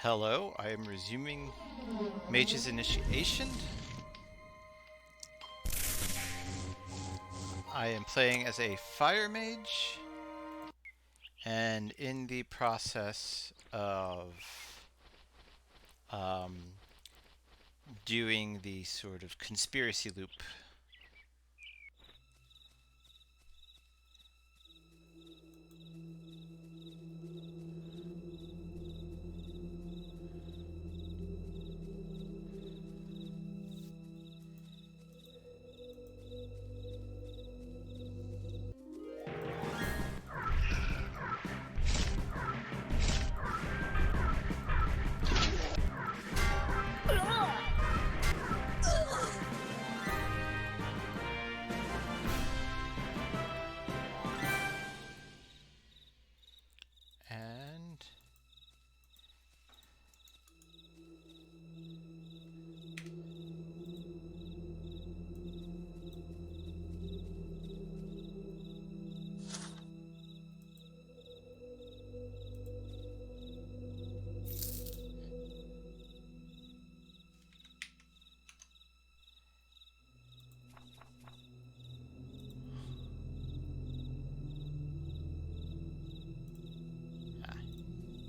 Hello, I am resuming Mage's initiation. I am playing as a fire mage, and in the process of doing the sort of conspiracy loop. And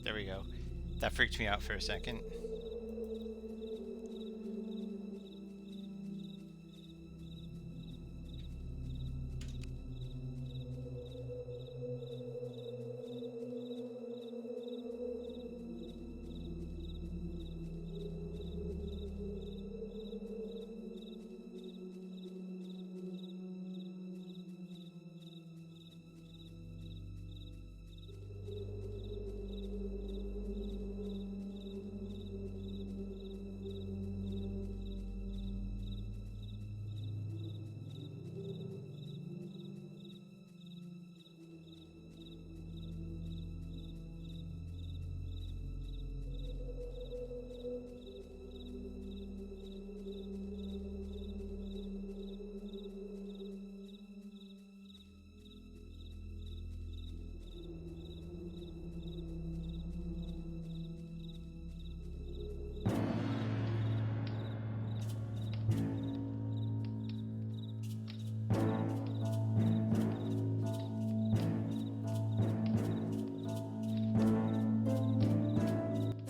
there we go. That freaked me out for a second.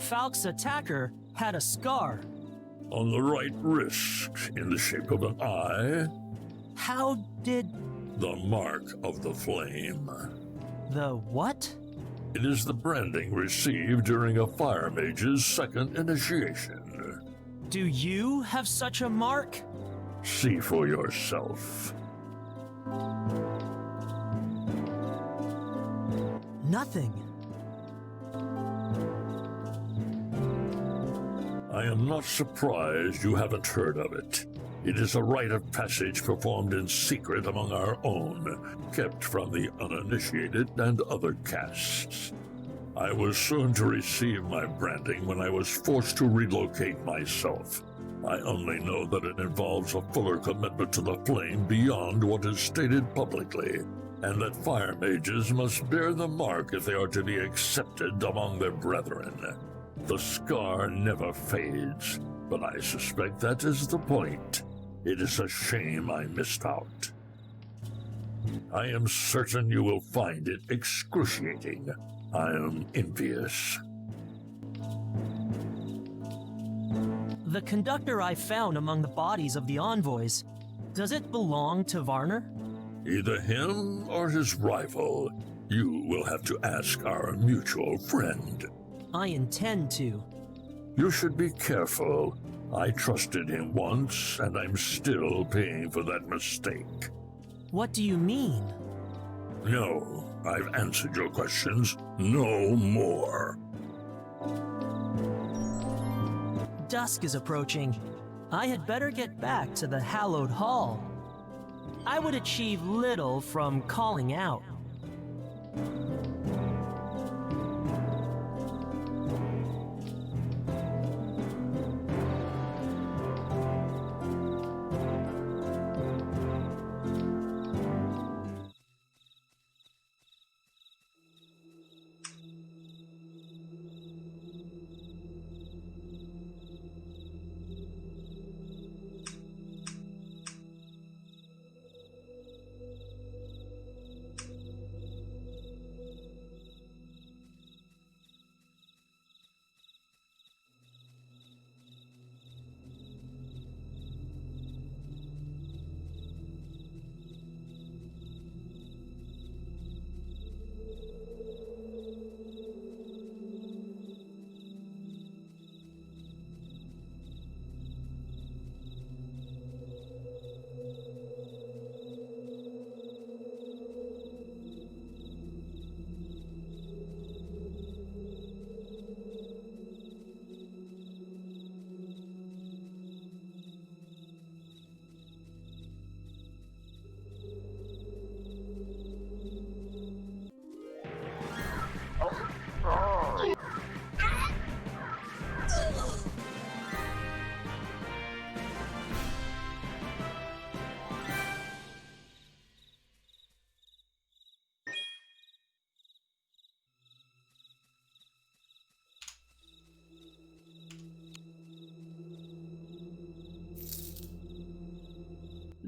Falk's attacker had a scar. On the right wrist, in the shape of an eye, How did the mark of the flame. the what? It is the branding received during a fire mage's second initiation. Do you have such a mark? See for yourself. Nothing. I am not surprised you haven't heard of it. It is a rite of passage performed in secret among our own, kept from the uninitiated and other castes. I was soon to receive my branding when I was forced to relocate myself. I only know that it involves a fuller commitment to the flame beyond what is stated publicly, and that fire mages must bear the mark if they are to be accepted among their brethren. The scar never fades, but I suspect that is the point. It is a shame I missed out. I am certain you will find it excruciating. I am envious. The conductor I found among the bodies of the envoys, does it belong to Varner? Either him or his rival. You will have to ask our mutual friend. I intend to. You should be careful. I trusted him once, and I'm still paying for that mistake. What do you mean? No, I've answered your questions. No more. Dusk is approaching. I had better get back to the hallowed hall. I would achieve little from calling out.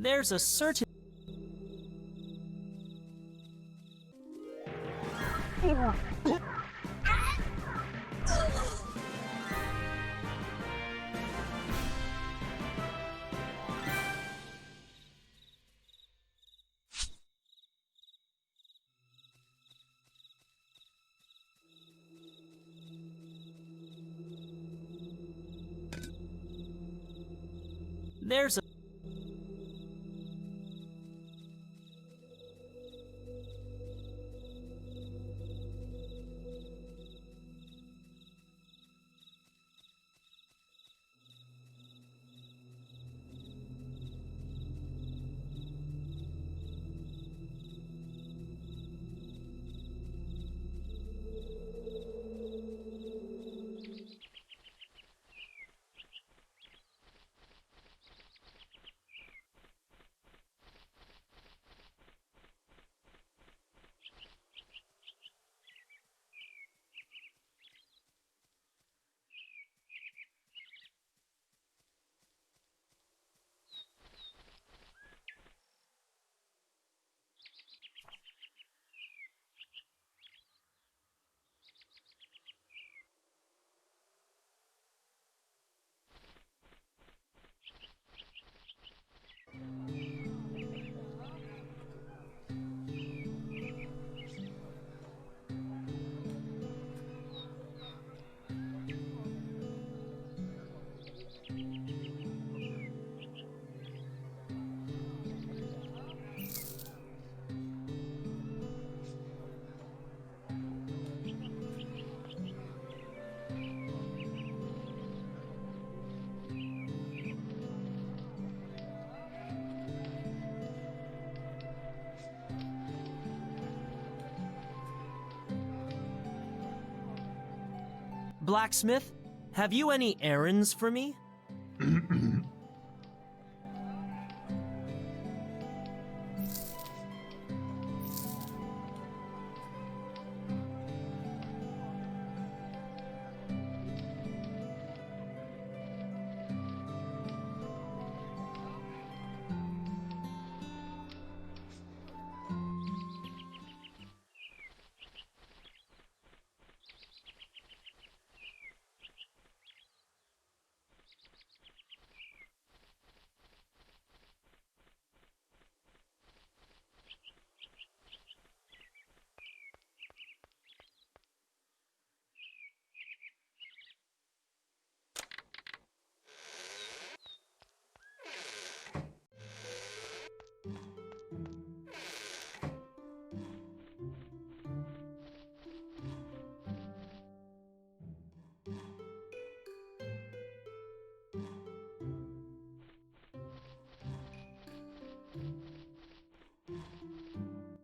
There's a certain... There's a... Blacksmith, have you any errands for me?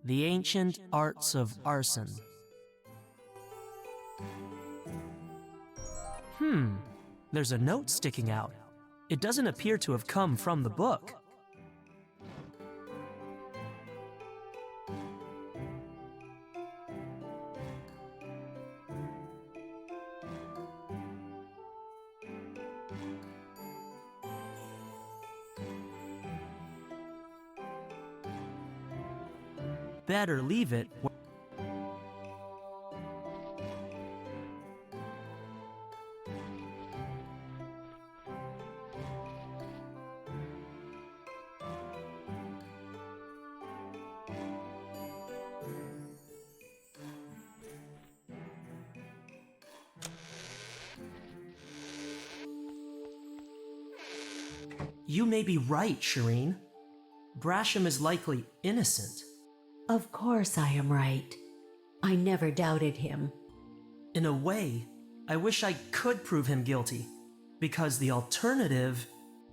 The Ancient Arts of Arson. There's a note sticking out. It doesn't appear to have come from the book. Better leave it. You may be right, Shireen. Brasham is likely innocent. Of course I am right. I never doubted him. In a way, I wish I could prove him guilty, because the alternative...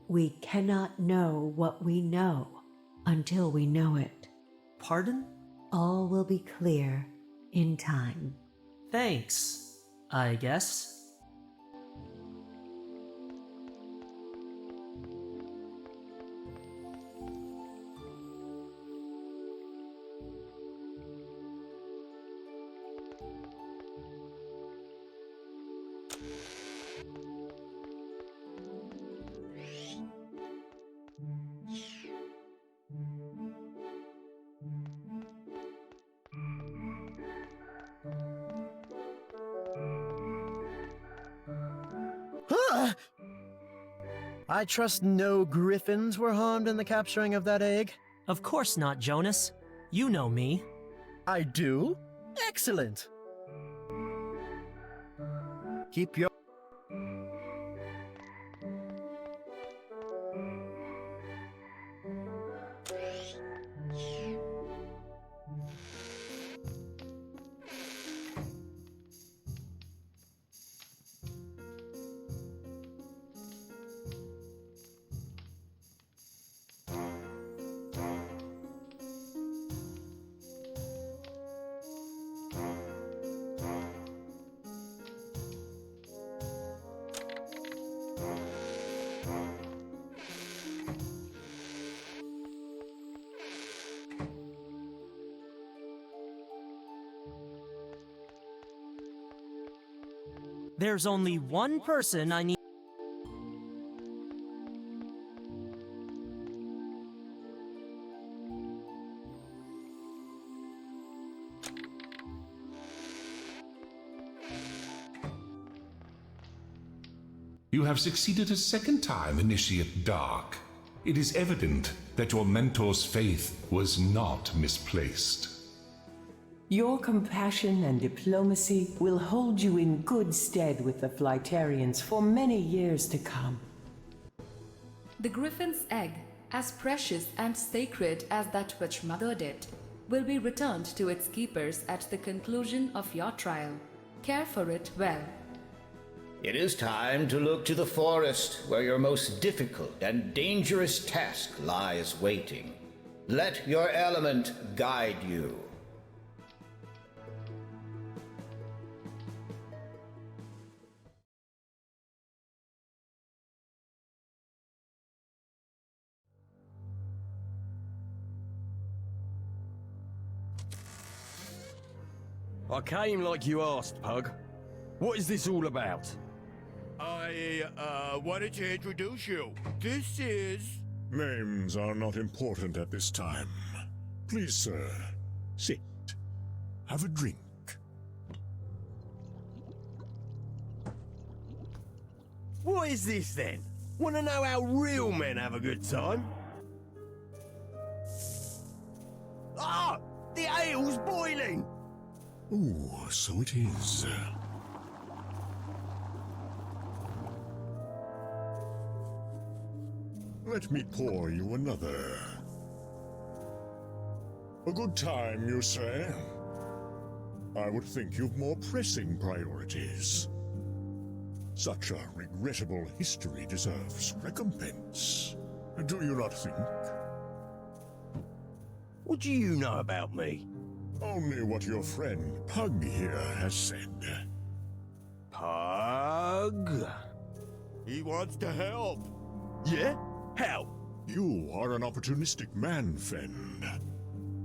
We cannot know what we know until we know it. Pardon? All will be clear in time. Thanks, I guess. I trust no griffins were harmed in the capturing of that egg? Of course not, Jonas. You know me. I do? Excellent! Keep your... There's only one person I need. You have succeeded a second time, Initiate Dark. It is evident that your mentor's faith was not misplaced. Your compassion and diplomacy will hold you in good stead with the Flightarians for many years to come. The Griffin's egg, as precious and sacred as that which mothered it, will be returned to its keepers at the conclusion of your trial. Care for it well. It is time to look to the forest where your most difficult and dangerous task lies waiting. Let your element guide you. I came like you asked, Pug. What is this all about? I wanted to introduce you. This is... Names are not important at this time. Please, sir, sit. Have a drink. What is this then? Want to know how real men have a good time? Ah! The ale's boiling! Ooh, so it is. Let me pour you another. A good time, you say? I would think you've more pressing priorities. Such a regrettable history deserves recompense. Do you not think? What do you know about me? Only what your friend Pug here has said. Pug? He wants to help. Yeah? How? You are an opportunistic man, Fend.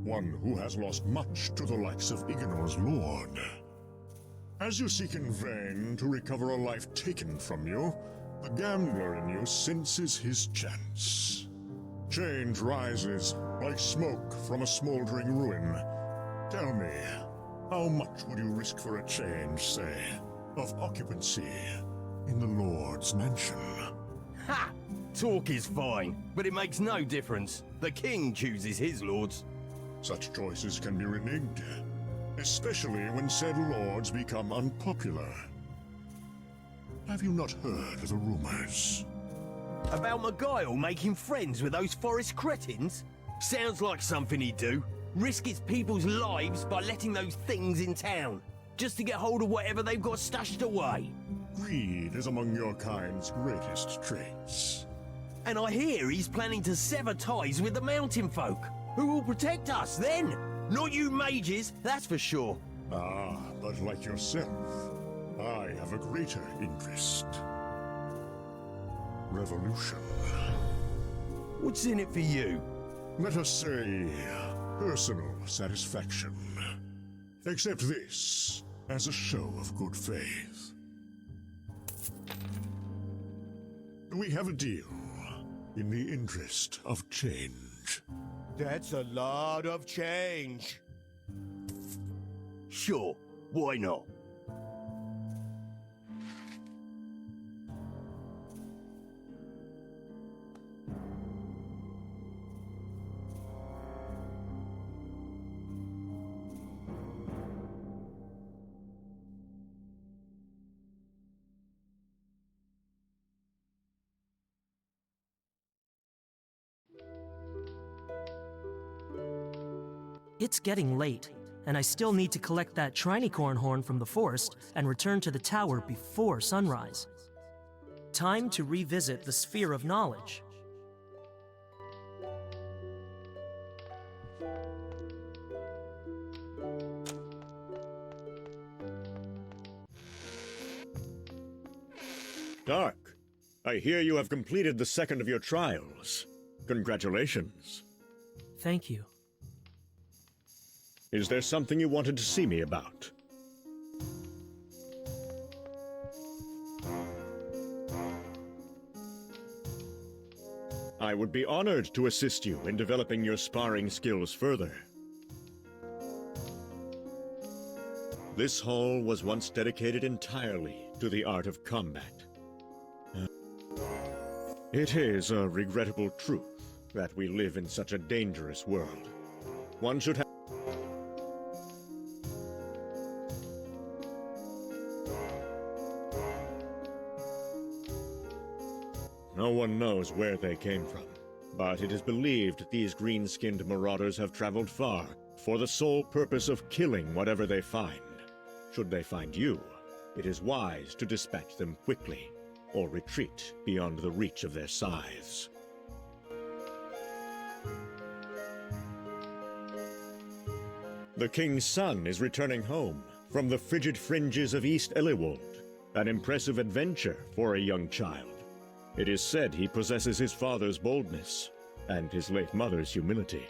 One who has lost much to the likes of Igenor's lord. As you seek in vain to recover a life taken from you, the gambler in you senses his chance. Change rises like smoke from a smoldering ruin. Tell me, how much would you risk for a change, say, of occupancy in the Lord's mansion? Ha! Talk is fine, but it makes no difference. The king chooses his lords. Such choices can be reneged, especially when said lords become unpopular. Have you not heard the rumors? About Maguile making friends with those forest cretins? Sounds like something he'd do. Risk his people's lives by letting those things in town, just to get hold of whatever they've got stashed away. Greed is among your kind's greatest traits. And I hear he's planning to sever ties with the mountain folk. Who will protect us then? Not you mages, that's for sure. Ah, but like yourself, I have a greater interest. Revolution. What's in it for you? Let us say, personal satisfaction. Accept this as a show of good faith. We have a deal in the interest of change. That's a lot of change. Sure, why not? It's getting late, and I still need to collect that trinicorn horn from the forest and return to the tower before sunrise. Time to revisit the Sphere of Knowledge. Dark, I hear you have completed the second of your trials. Congratulations. Thank you. Is there something you wanted to see me about? I would be honored to assist you in developing your sparring skills further. This hall was once dedicated entirely to the art of combat. It is a regrettable truth that we live in such a dangerous world. One should have... No one knows where they came from, but it is believed these green-skinned marauders have traveled far for the sole purpose of killing whatever they find. Should they find you, it is wise to dispatch them quickly, or retreat beyond the reach of their scythes. The king's son is returning home from the frigid fringes of East Eliwold, an impressive adventure for a young child. It is said he possesses his father's boldness and his late mother's humility.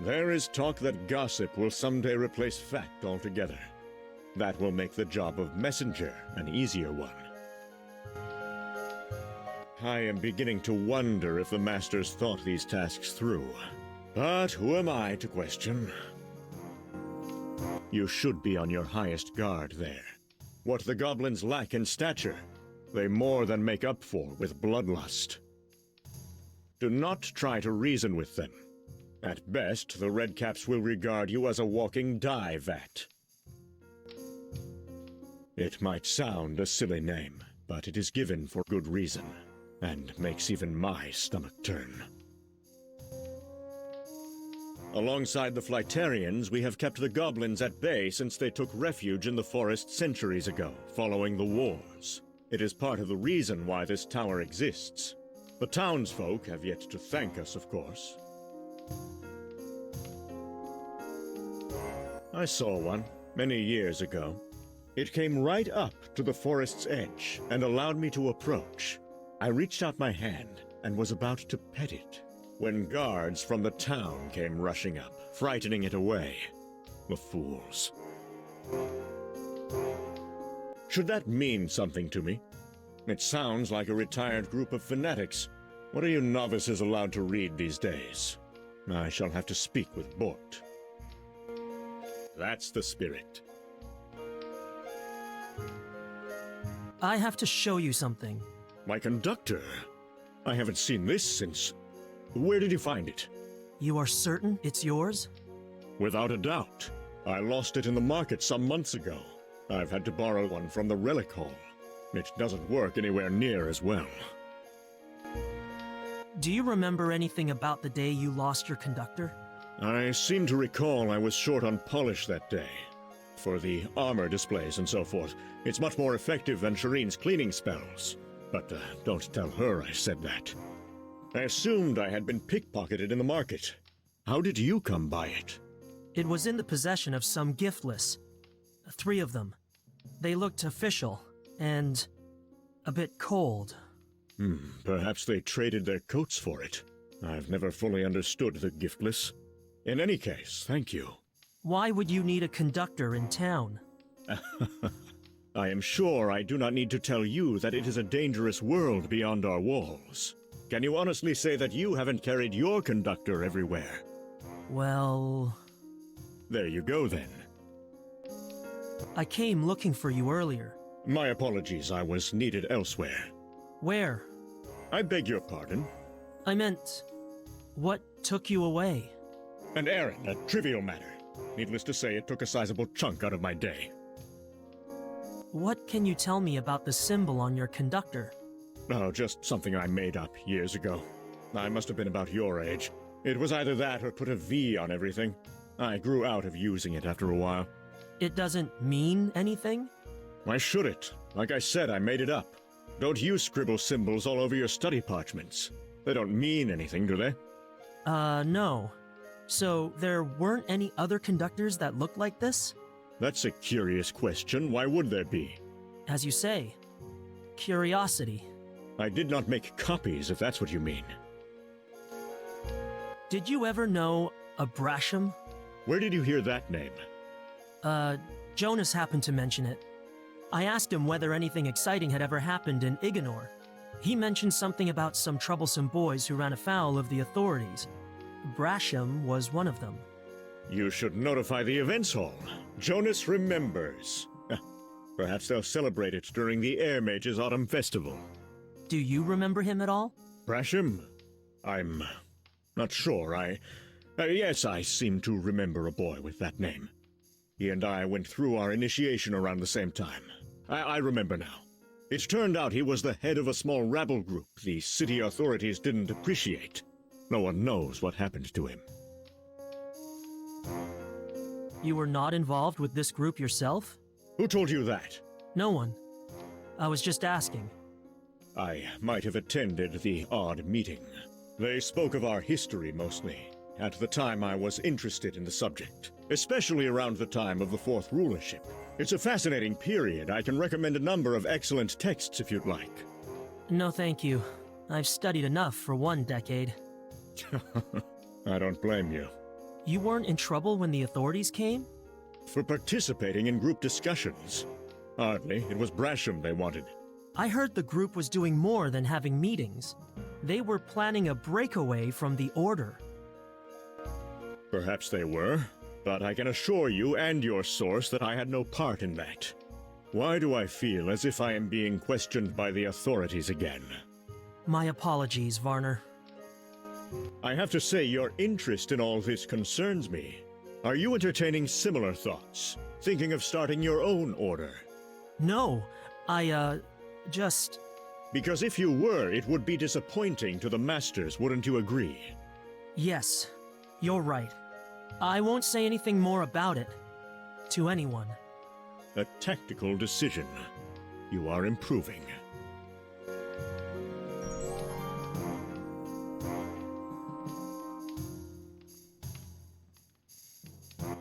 There is talk that gossip will someday replace fact altogether. That will make the job of messenger an easier one. I am beginning to wonder if the masters thought these tasks through. But who am I to question? You should be on your highest guard there. What the goblins lack in stature, they more than make up for with bloodlust. Do not try to reason with them. At best, the Redcaps will regard you as a walking dye vat. It might sound a silly name, but it is given for good reason, and makes even my stomach turn. Alongside the Flightarians, we have kept the goblins at bay since they took refuge in the forest centuries ago, following the wars. It is part of the reason why this tower exists. The townsfolk have yet to thank us, of course. I saw one many years ago. It came right up to the forest's edge and allowed me to approach. I reached out my hand and was about to pet it when guards from the town came rushing up, frightening it away. The fools. Should that mean something to me? It sounds like a retired group of fanatics. What are you novices allowed to read these days? I shall have to speak with Bort. That's the spirit. I have to show you something. My conductor? I haven't seen this since... Where did you find it? You are certain it's yours? Without a doubt. I lost it in the market some months ago. I've had to borrow one from the relic hall. It doesn't work anywhere near as well. Do you remember anything about the day you lost your conductor? I seem to recall I was short on polish that day. For the armor displays and so forth, it's much more effective than Shireen's cleaning spells. But don't tell her I said that. I assumed I had been pickpocketed in the market. How did you come by it? It was in the possession of some giftless. 3 of them. They looked official, and a bit cold. Perhaps they traded their coats for it. I've never fully understood the giftless. In any case, thank you. Why would you need a conductor in town? I am sure I do not need to tell you that it is a dangerous world beyond our walls. Can you honestly say that you haven't carried your conductor everywhere? Well... There you go, then. I came looking for you earlier. My apologies, I was needed elsewhere. Where? I beg your pardon? I meant, what took you away? An errand, a trivial matter. Needless to say, it took a sizable chunk out of my day. What can you tell me about the symbol on your conductor? Oh, just something I made up years ago. I must have been about your age. It was either that or put a V on everything. I grew out of using it after a while. It doesn't mean anything? Why should it? Like I said, I made it up. Don't you scribble symbols all over your study parchments. They don't mean anything, do they? No. So there weren't any other conductors that looked like this? That's a curious question. Why would there be? As you say, curiosity. I did not make copies, if that's what you mean. Did you ever know a Brasham? Where did you hear that name? Jonas happened to mention it. I asked him whether anything exciting had ever happened in Iganor. He mentioned something about some troublesome boys who ran afoul of the authorities. Brasham was one of them. You should notify the events hall. Jonas remembers. Perhaps they'll celebrate it during the Air Mage's Autumn Festival. Do you remember him at all? Brasham? I'm not sure. Yes, I seem to remember a boy with that name. He and I went through our initiation around the same time. I remember now. It turned out he was the head of a small rabble group the city authorities didn't appreciate. No one knows what happened to him. You were not involved with this group yourself? Who told you that? No one. I was just asking. I might have attended the odd meeting. They spoke of our history mostly. At the time, I was interested in the subject, especially around the time of the Fourth Rulership. It's a fascinating period. I can recommend a number of excellent texts if you'd like. No, thank you. I've studied enough for one decade. I don't blame you. You weren't in trouble when the authorities came? For participating in group discussions. Hardly. It was Brasham they wanted. I heard the group was doing more than having meetings. They were planning a breakaway from the Order. Perhaps they were, but I can assure you and your source that I had no part in that. Why do I feel as if I am being questioned by the authorities again? My apologies, Varner. I have to say your interest in all this concerns me. Are you entertaining similar thoughts? Thinking of starting your own order? No, just... Because if you were, it would be disappointing to the Masters, wouldn't you agree? Yes, you're right. I won't say anything more about it. To anyone. A tactical decision. You are improving.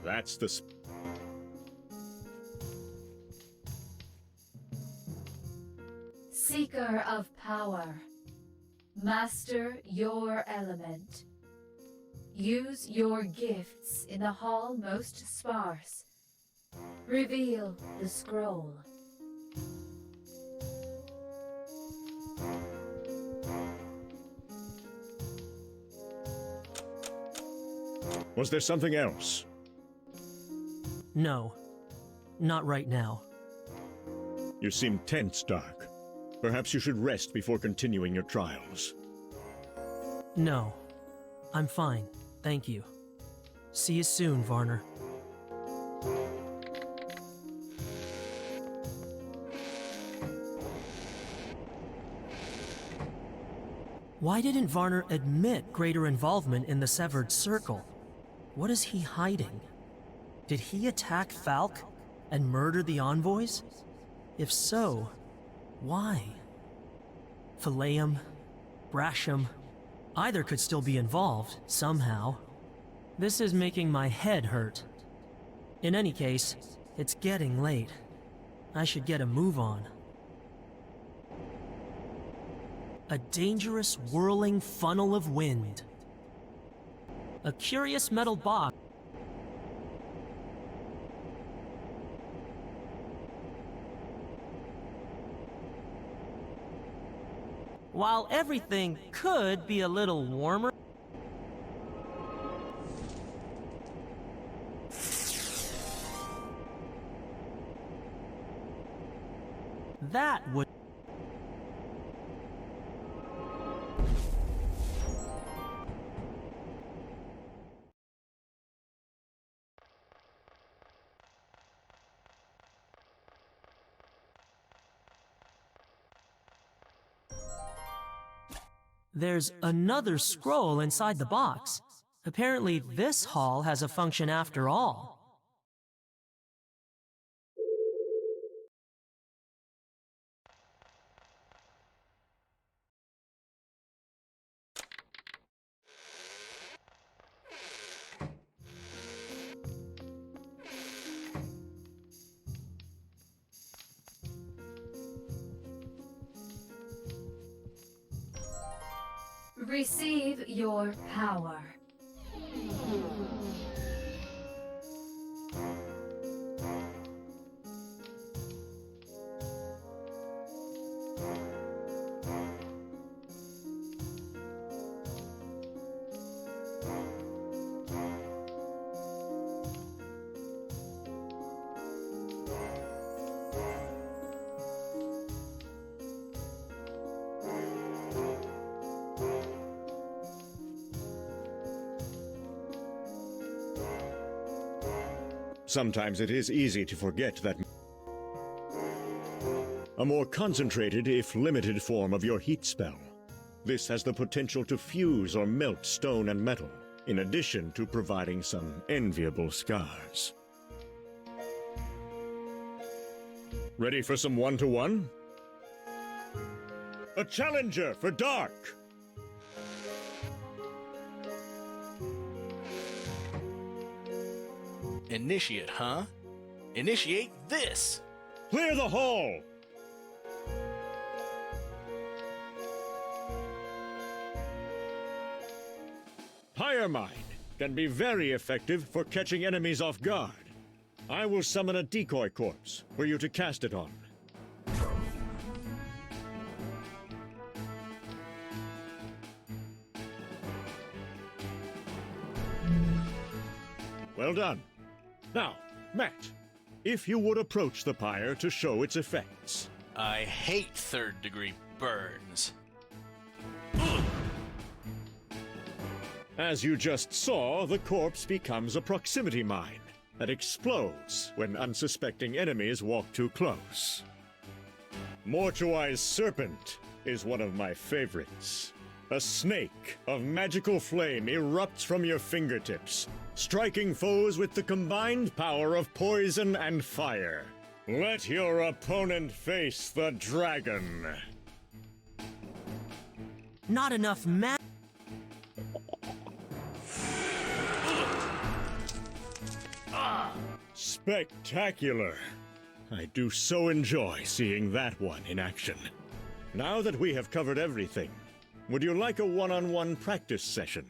That's the... Seeker of power. Master your element. Use your gifts in the hall most sparse. Reveal the scroll. Was there something else? No. Not right now. You seem tense, Dark. Perhaps you should rest before continuing your trials. No. I'm fine. Thank you. See you soon, Varner. Why didn't Varner admit greater involvement in the Severed Circle? What is he hiding? Did he attack Falk and murder the envoys? If so, why? Phileum, Brasham, either could still be involved, somehow. This is making my head hurt. In any case, it's getting late. I should get a move on. A dangerous whirling funnel of wind. A curious metal box. While everything could be a little warmer, that would... There's another scroll inside the box. Apparently, this hall has a function after all. Receive your power. Sometimes it is easy to forget that a more concentrated, if limited, form of your heat spell. This has the potential to fuse or melt stone and metal, in addition to providing some enviable scars. Ready for some one-to-one? A challenger for Dark! Initiate, huh? Initiate this! Clear the hall! Pyre Mine can be very effective for catching enemies off guard. I will summon a decoy corpse for you to cast it on. Well done. Now, Matt, if you would approach the pyre to show its effects. I hate third-degree burns. As you just saw, the corpse becomes a proximity mine that explodes when unsuspecting enemies walk too close. Mortuai's serpent is one of my favorites. A snake of magical flame erupts from your fingertips, striking foes with the combined power of poison and fire. Let your opponent face the dragon. Not enough Spectacular! I do so enjoy seeing that one in action. Now that we have covered everything, would you like a one-on-one practice session?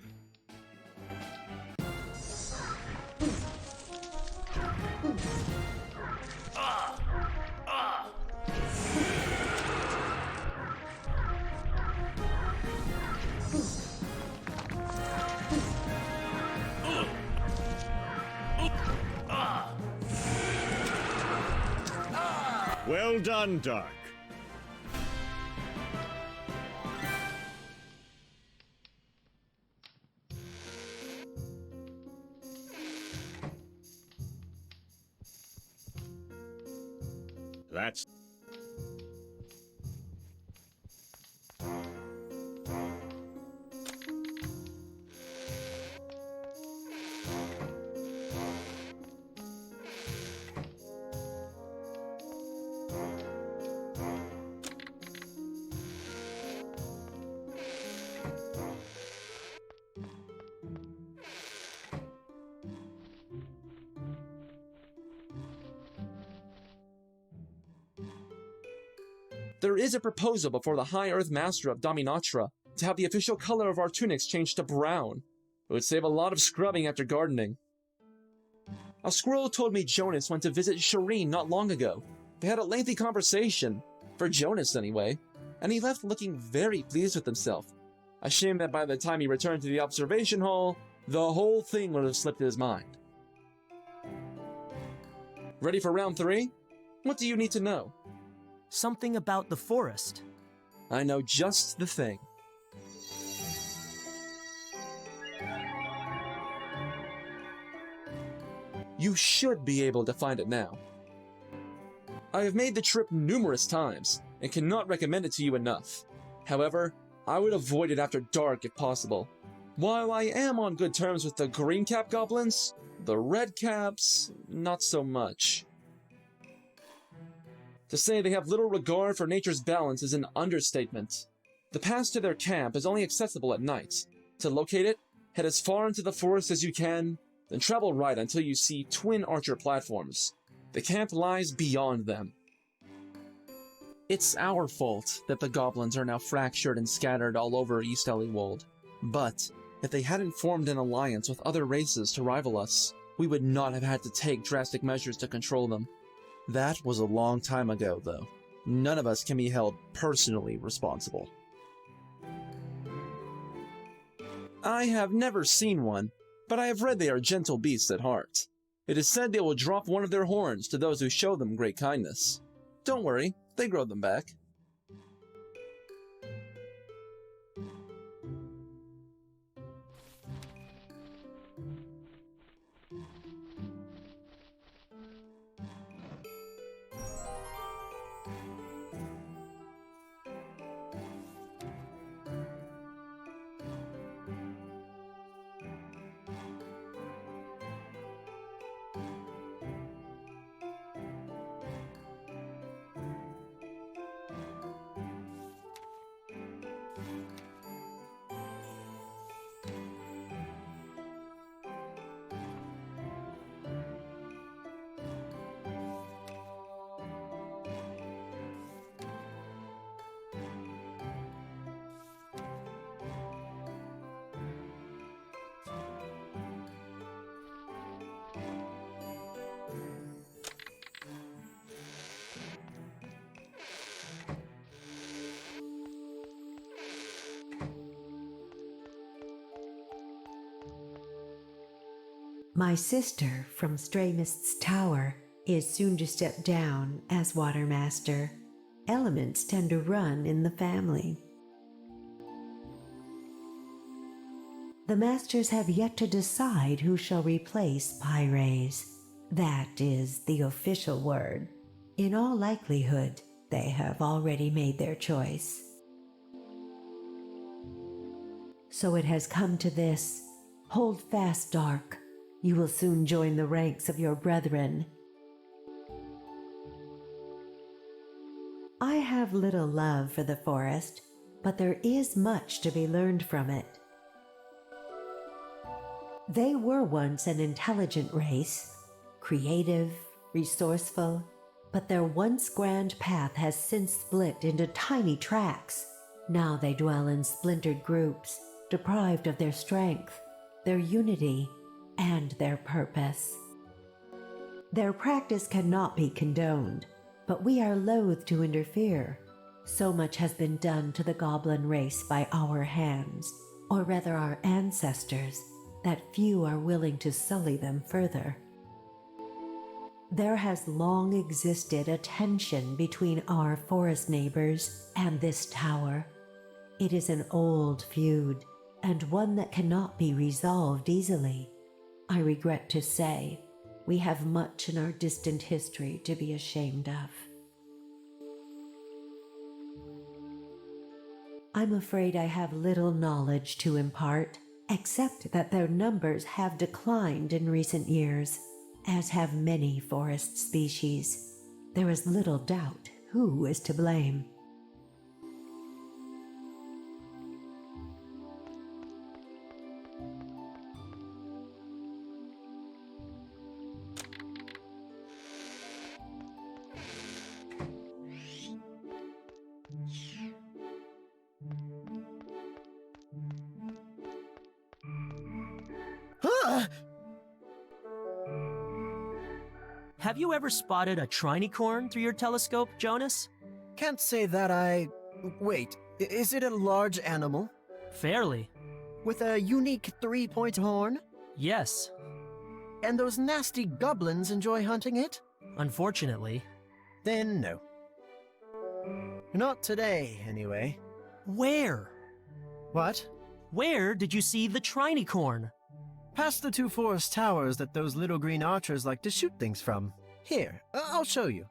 Well done, Dark. That's... There is a proposal before the High Earth Master of Dominatra to have the official color of our tunics changed to brown. It would save a lot of scrubbing after gardening. A squirrel told me Jonas went to visit Shireen not long ago. They had a lengthy conversation, for Jonas anyway, and he left looking very pleased with himself. A shame that by the time he returned to the observation hall, the whole thing would have slipped his mind. Ready for round 3? What do you need to know? Something about the forest. I know just the thing. You should be able to find it now. I have made the trip numerous times, and cannot recommend it to you enough. However, I would avoid it after dark if possible. While I am on good terms with the green cap goblins, the red caps, not so much. To say they have little regard for nature's balance is an understatement. The path to their camp is only accessible at night. To locate it, head as far into the forest as you can, then travel right until you see twin archer platforms. The camp lies beyond them. It's our fault that the goblins are now fractured and scattered all over East Elliewold. But if they hadn't formed an alliance with other races to rival us, we would not have had to take drastic measures to control them. That was a long time ago, though. None of us can be held personally responsible. I have never seen one, but I have read they are gentle beasts at heart. It is said they will drop one of their horns to those who show them great kindness. Don't worry, they grow them back. My sister from Stray Mist's tower is soon to step down as Watermaster. Elements tend to run in the family. The masters have yet to decide who shall replace Pyres. That is the official word. In all likelihood, they have already made their choice. So it has come to this. Hold fast, Dark. You will soon join the ranks of your brethren. I have little love for the forest, but there is much to be learned from it. They were once an intelligent race, creative, resourceful, but their once grand path has since split into tiny tracks. Now they dwell in splintered groups, deprived of their strength, their unity, and their purpose. Their practice cannot be condoned, but we are loath to interfere. So much has been done to the goblin race by our hands, or rather our ancestors, that few are willing to sully them further. There has long existed a tension between our forest neighbors and this tower. It is an old feud, and one that cannot be resolved easily. I regret to say, we have much in our distant history to be ashamed of. I'm afraid I have little knowledge to impart, except that their numbers have declined in recent years, as have many forest species. There is little doubt who is to blame. Have you ever spotted a trinicorn through your telescope, Jonas? Can't say that I... Wait, is it a large animal? Fairly. With a unique 3-point horn? Yes. And those nasty goblins enjoy hunting it? Unfortunately. Then no. Not today, anyway. Where? What? Where did you see the trinicorn? Past the 2 forest towers that those little green archers like to shoot things from. Here, I'll show you.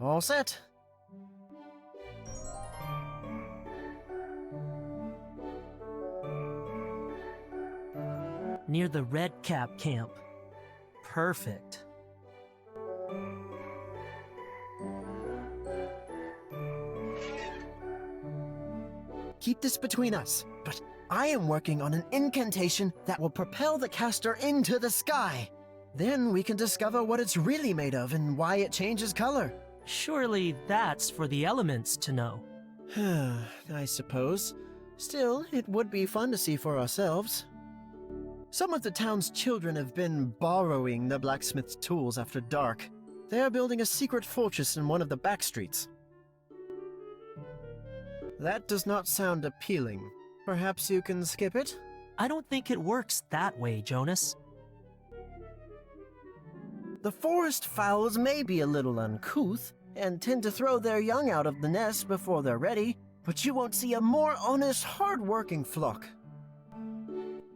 All set. Near the Red Cap camp. Perfect. Keep this between us, but I am working on an incantation that will propel the caster into the sky. Then we can discover what it's really made of and why it changes color. Surely that's for the elements to know. I suppose. Still, it would be fun to see for ourselves. Some of the town's children have been borrowing the blacksmith's tools after dark. They are building a secret fortress in one of the back streets. That does not sound appealing. Perhaps you can skip it? I don't think it works that way, Jonas. The forest fowls may be a little uncouth and tend to throw their young out of the nest before they're ready, but you won't see a more honest, hard-working flock.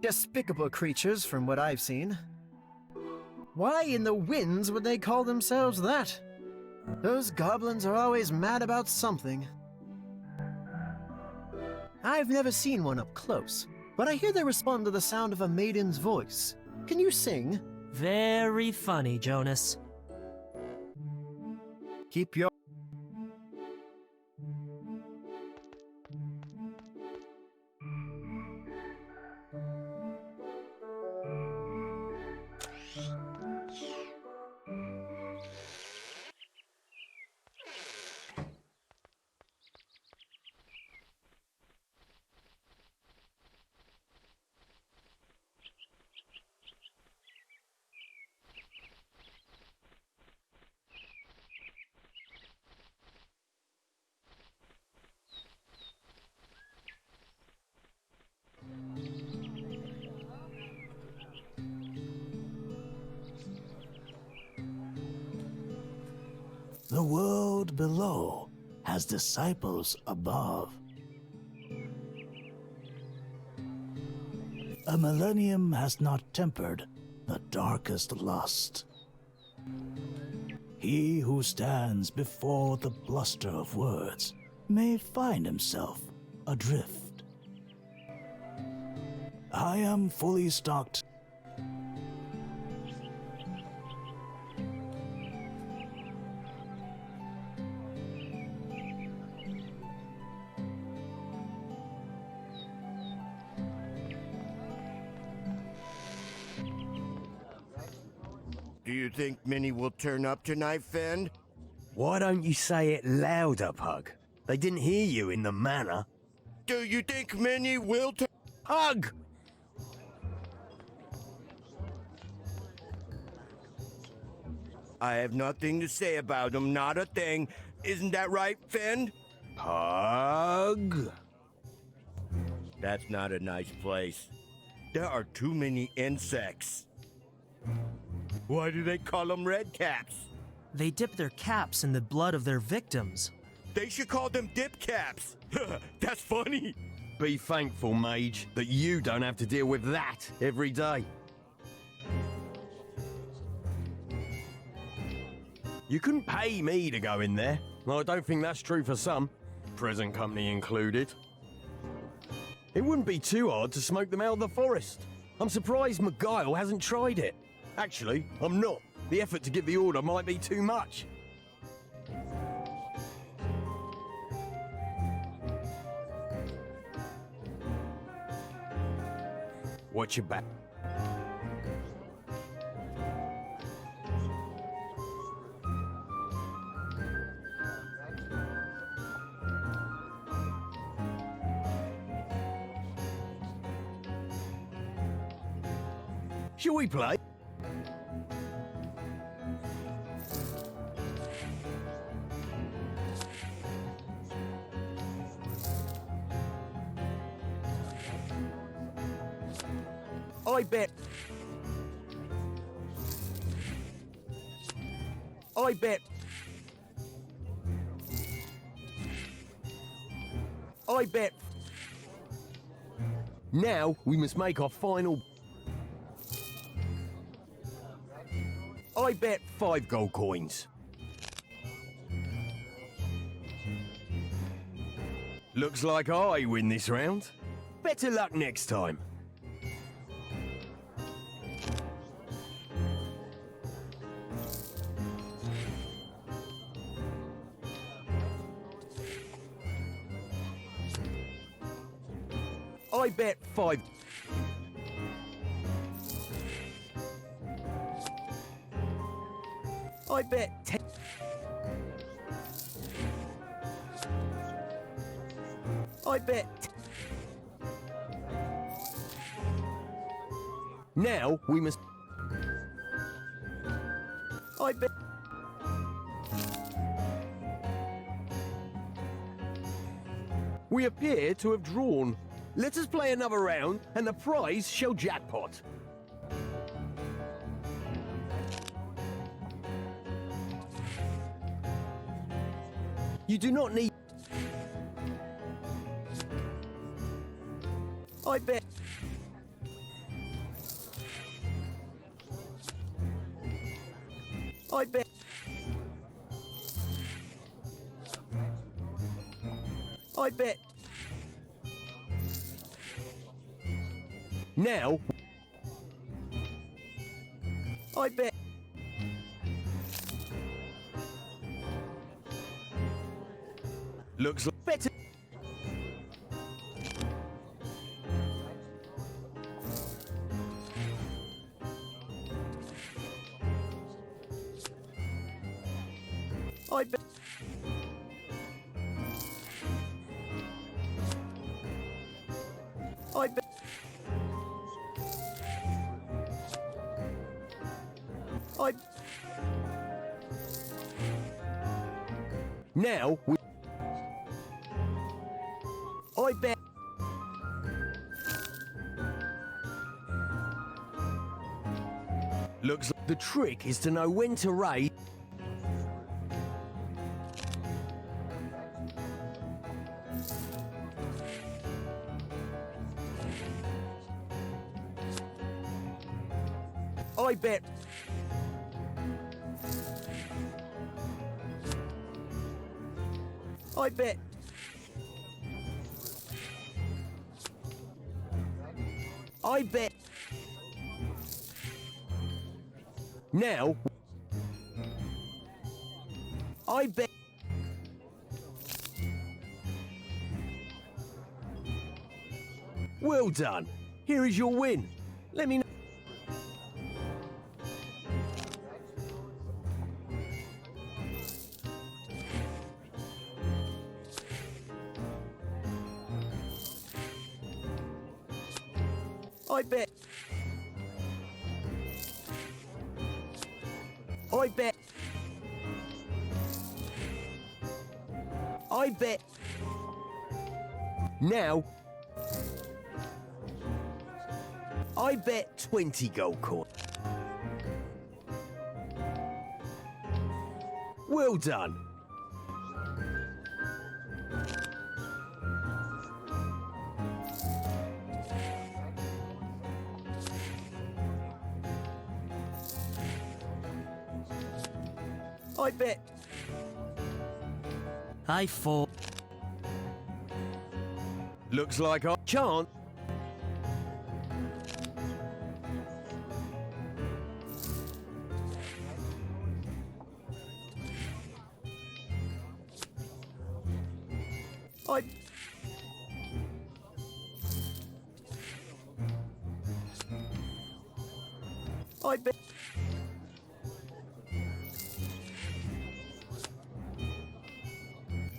Despicable creatures from what I've seen. Why in the winds would they call themselves that? Those goblins are always mad about something. I've never seen one up close, but I hear they respond to the sound of a maiden's voice. Can you sing? Very funny, Jonas. Keep your... The world below has disciples above. A millennium has not tempered the darkest lust. He who stands before the bluster of words may find himself adrift. I am fully stocked. Do you think Minnie will turn up tonight, Fend? Why don't you say it louder, Pug? They didn't hear you in the manor. Do you think Minnie will turn... Pug! I have nothing to say about him, not a thing. Isn't that right, Fend? Pug! That's not a nice place. There are too many insects. Why do they call them red caps? They dip their caps in the blood of their victims. They should call them dip caps. That's funny. Be thankful, Mage, that you don't have to deal with that every day. You couldn't pay me to go in there. Well, I don't think that's true for some, present company included. It wouldn't be too hard to smoke them out of the forest. I'm surprised McGuile hasn't tried it. Actually, I'm not. The effort to give the order might be too much. Watch your back. Shall we play? I bet. I bet. I bet. Now we must make our final. I bet 5 gold coins. Looks like I win this round. Better luck next time. I bet 5. I bet 10. I bet. Now we must. I bet. We appear to have drawn. Let us play another round, and the prize shall jackpot. You do not need. I bet. I bet. I bet. Now. I bet. Looks like better. I bet. I bet. I. Now we. I bet. Looks like the trick is to know when to raise. I bet. I bet. I bet. Now. I bet. Well done. Here is your win. Let me know. I bet. I bet. I bet. Now. I bet 20 gold coins. Well done. I bet. I fold. Looks like I can't. I bet.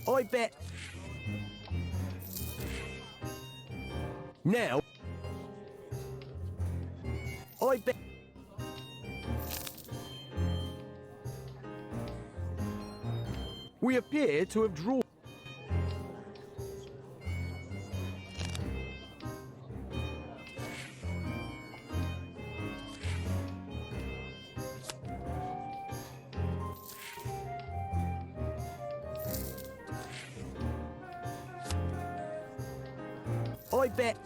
I bet. Now. I bet. We appear to have drawn. I bet.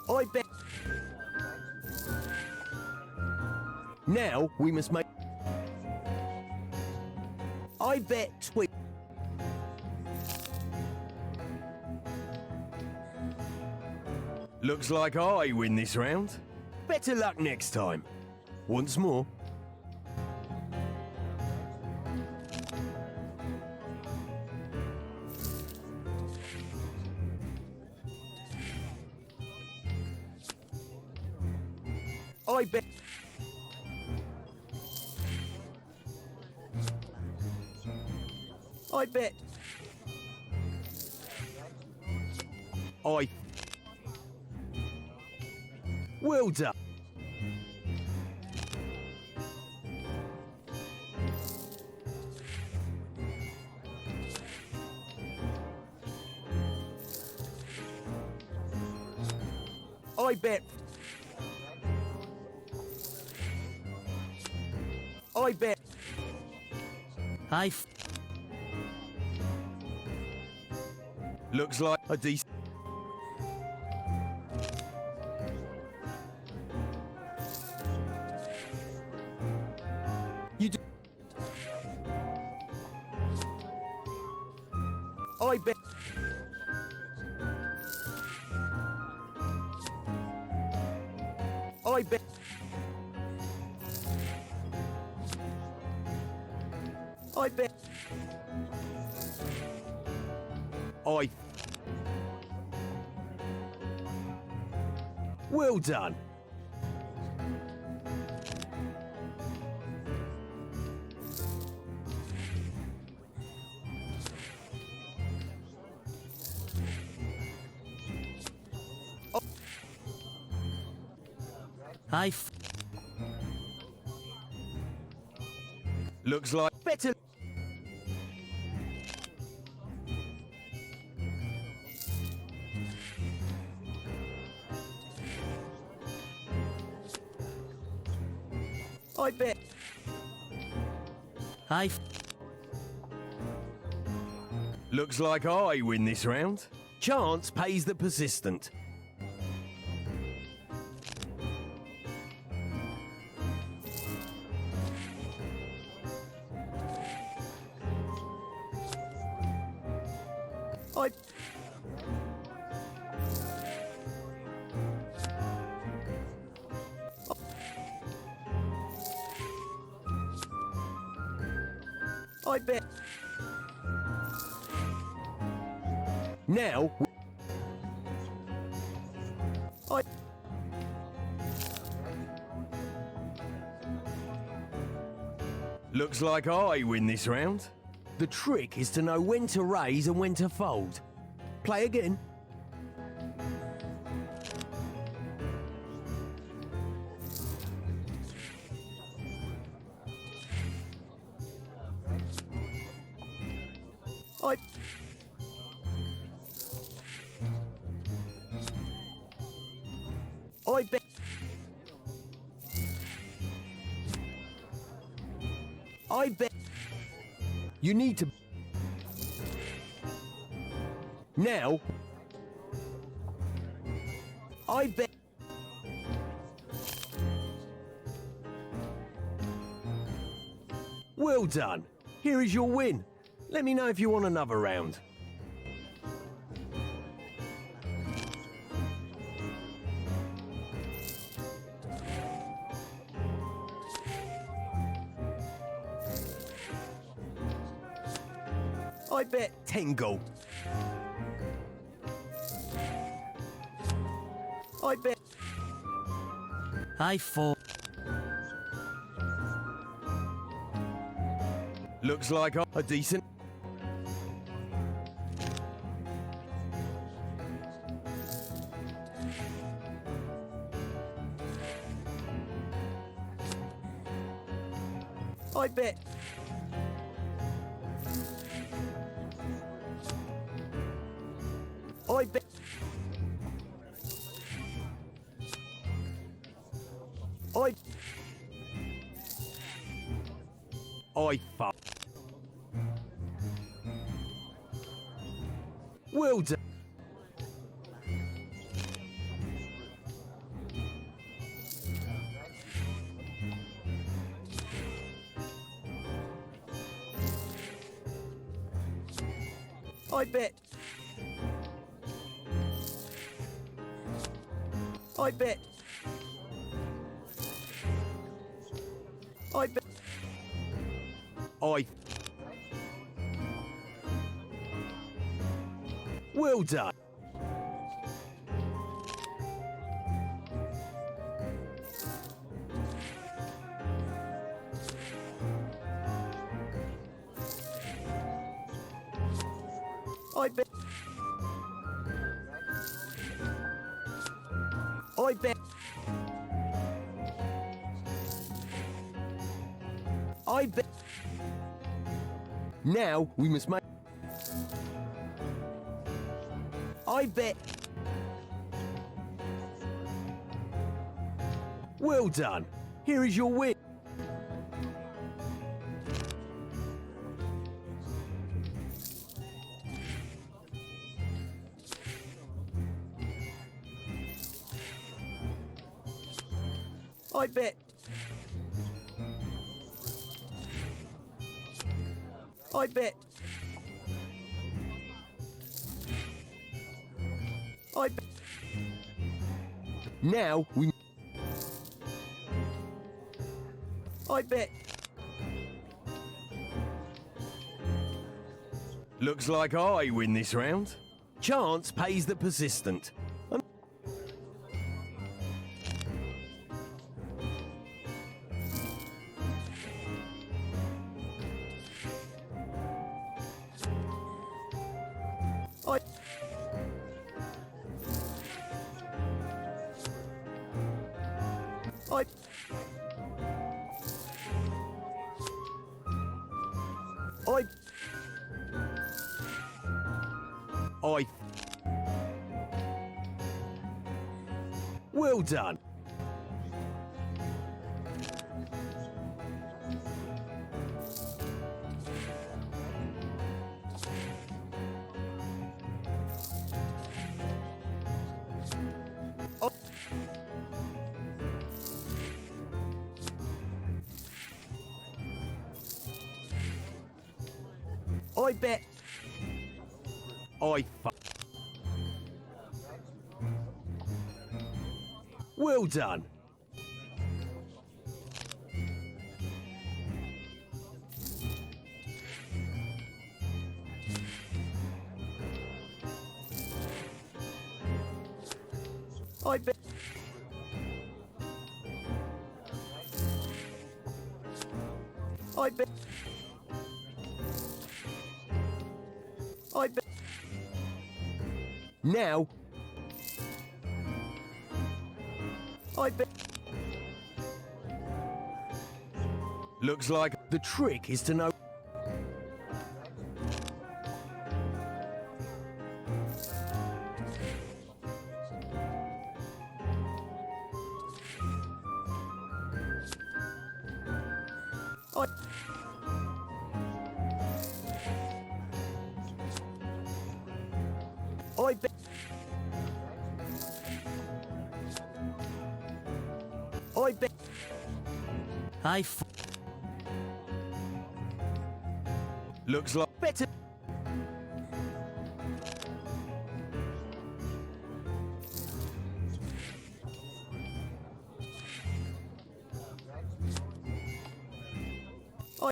I bet. Now we must make. I bet 20. Looks like I win this round. Better luck next time. Once more. I bet. I bet. I. Well done. I bet. I bet. Looks like a decent. You do. I bet. I bet. I bet. I. Well done. Looks like better. I bet. Looks like I win this round. Chance pays the persistent. I. I bet. Now. I. Looks like I win this round. The trick is to know when to raise and when to fold. Play again. I. I bet. I bet. You need to. Now. I bet. Well done. Here is your win. Let me know if you want another round. I bet 10 gold. I bet. Looks like a decent. I bet. I bet. I fuck. Well done. I bet. I bet. I bet. I. Well done. I bet. I bet. I bet. Now we must make. I bet. Well done. Here is your win. I bet. I bet. I bet. Now we. I bet. Looks like I win this round. Chance pays the persistent. I. I. I. Well done. I bet. I. Well done. I bet. I bet. I bet. Now. I bet. Looks like the trick is to know. I. I bet. I bet. Looks like better. I.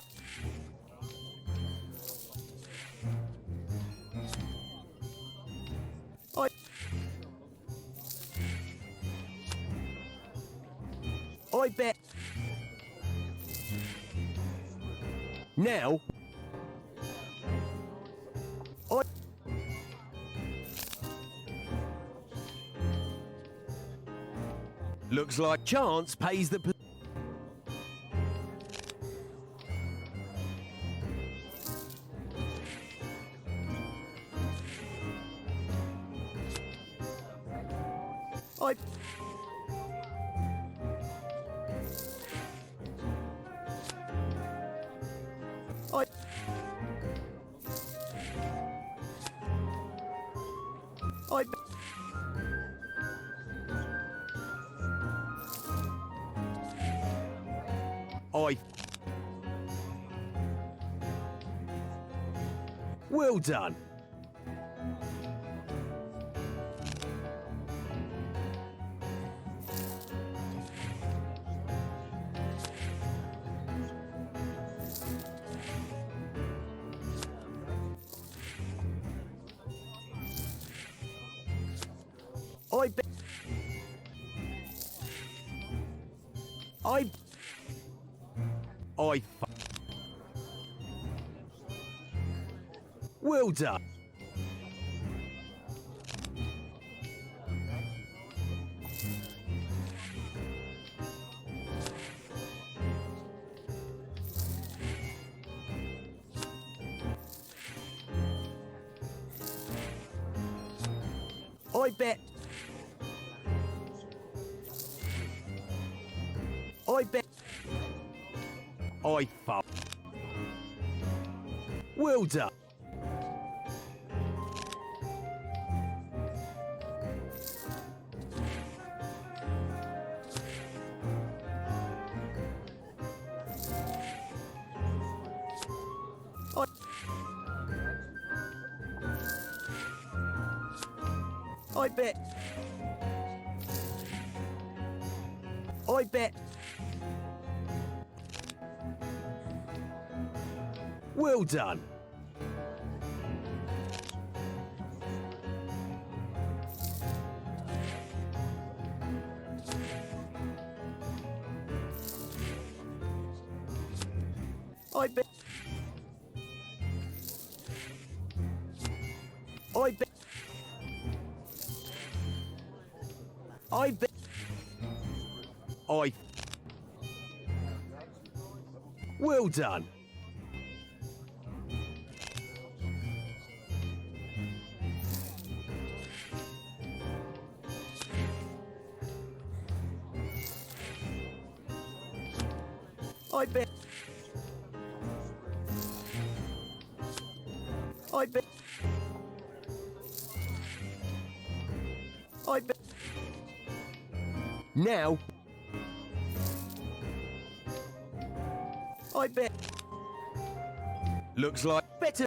I. I bet. Now. I. Looks like chance pays the. I. I. I. I. Well done. I bet. I. Well done. I bet. I bet. I fuck. Well done. I bet. I bet. Well done. I bet. I bet. I bet. I. Well done. I bet. I bet. I bet. Now. I bet. Looks like better.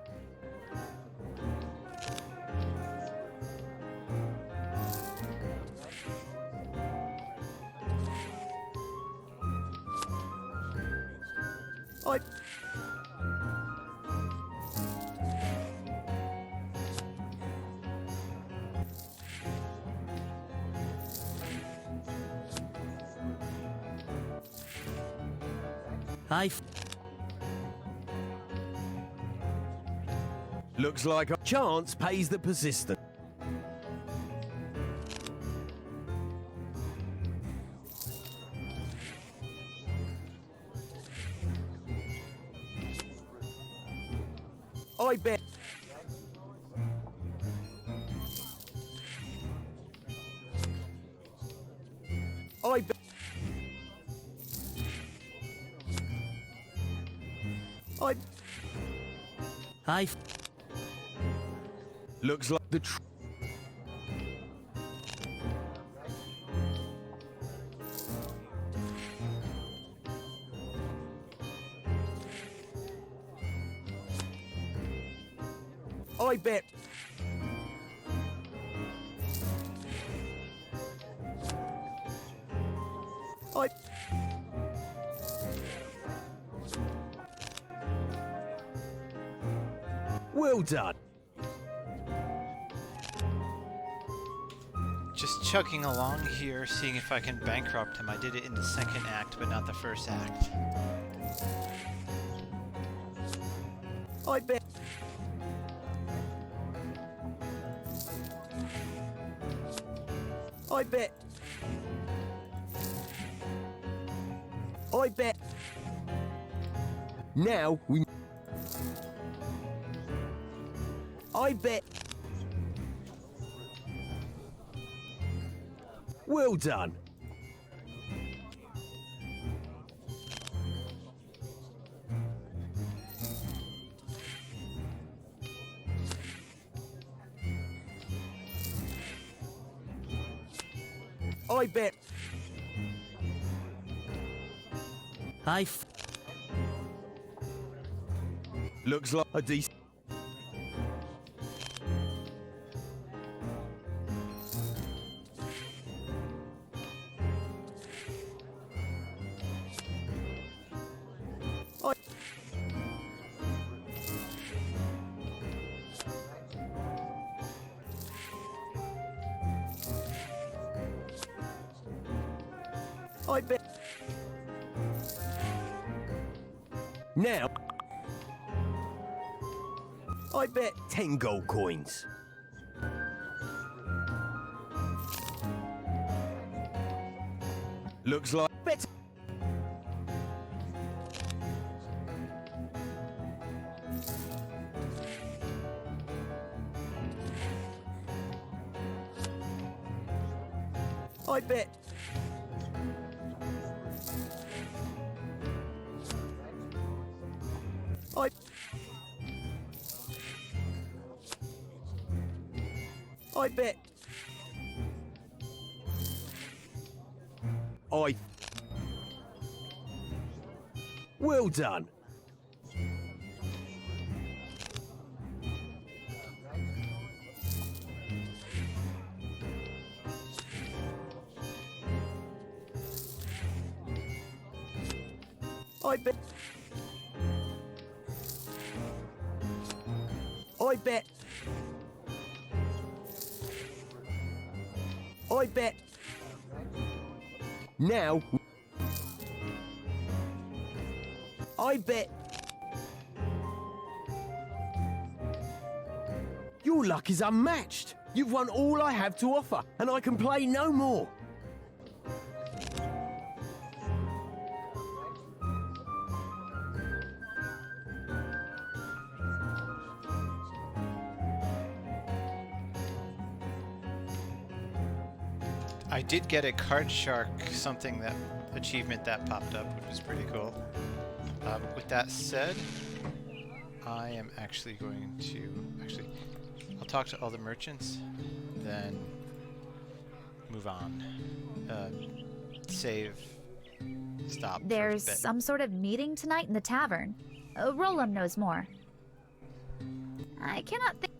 I. Looks like a chance pays the persistent. I bet. I bet. I. Looks like the I bet. I. Well done. Just chugging along here, seeing if I can bankrupt him. I did it in the second act, but not the first act. I bet. I bet. I bet. Now we. I bet. Well done. I bet. Looks like a decent. I bet. Now, I bet 10 gold coins. Looks like better. I bet. I... I bet. I... Well done. I bet. I bet. I bet. Now. I bet. Your luck is unmatched. You've won all I have to offer, and I can play no more. I did get a card shark something that achievement that popped up, which was pretty cool. With that said, I am actually going to I'll talk to all the merchants, then move on. Save. Stop. There's some sort of meeting tonight in the tavern. Roland knows more. I cannot think.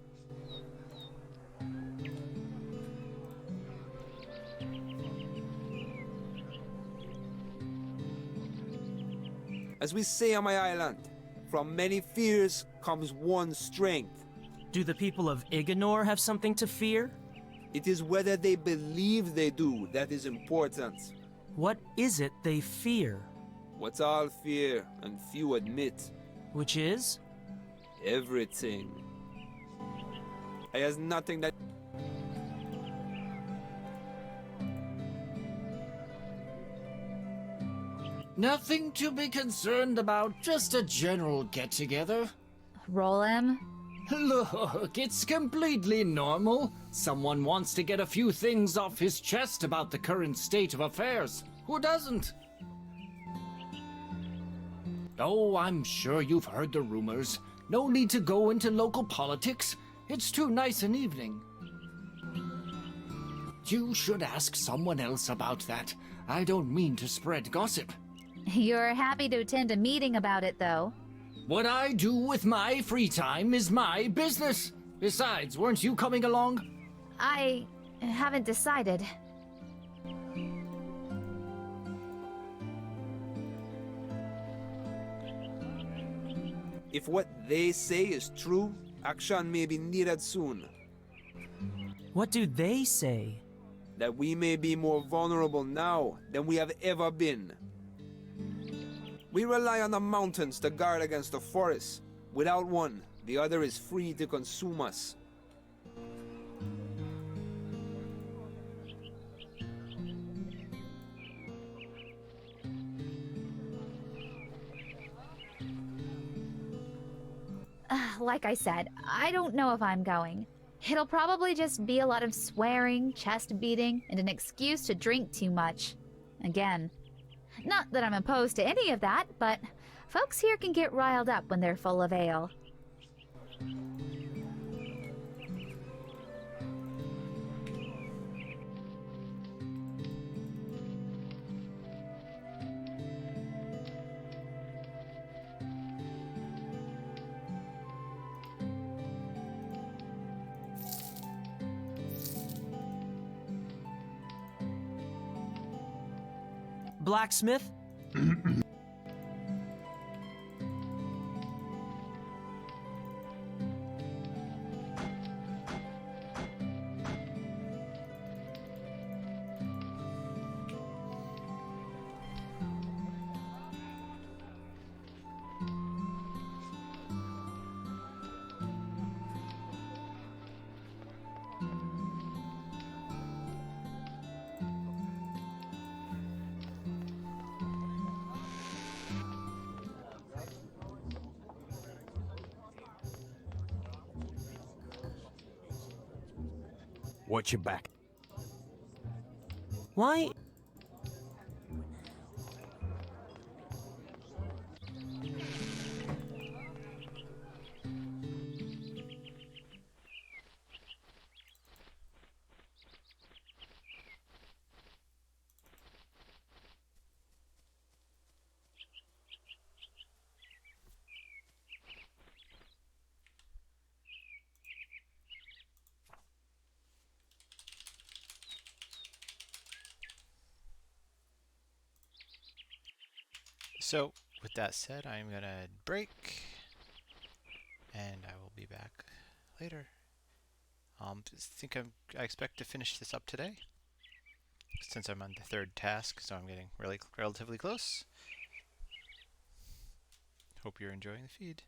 As we say on my island, from many fears comes one strength. Do the people of Iganor have something to fear? It is whether they believe they do that is important. What is it they fear? What all fear and few admit. Which is? Everything. It has nothing that... Nothing to be concerned about, just a general get-together. Roland? Look, it's completely normal. Someone wants to get a few things off his chest about the current state of affairs. Who doesn't? Oh, I'm sure you've heard the rumors. No need to go into local politics. It's too nice an evening. You should ask someone else about that. I don't mean to spread gossip. You're happy to attend a meeting about it, though. What I do with my free time is my business. Besides, weren't you coming along? I haven't decided. If what they say is true, action may be needed soon. What do they say? That we may be more vulnerable now than we have ever been. We rely on the mountains to guard against the forests. Without one, the other is free to consume us. Like I said, I don't know if I'm going. It'll probably just be a lot of swearing, chest beating, and an excuse to drink too much. Again. Not that I'm opposed to any of that, but folks here can get riled up when they're full of ale. Blacksmith? Watch your back. Why? So, with that said, I'm gonna break, and I will be back later. I expect to finish this up today, since I'm on the third task, so I'm getting relatively close. Hope you're enjoying the feed.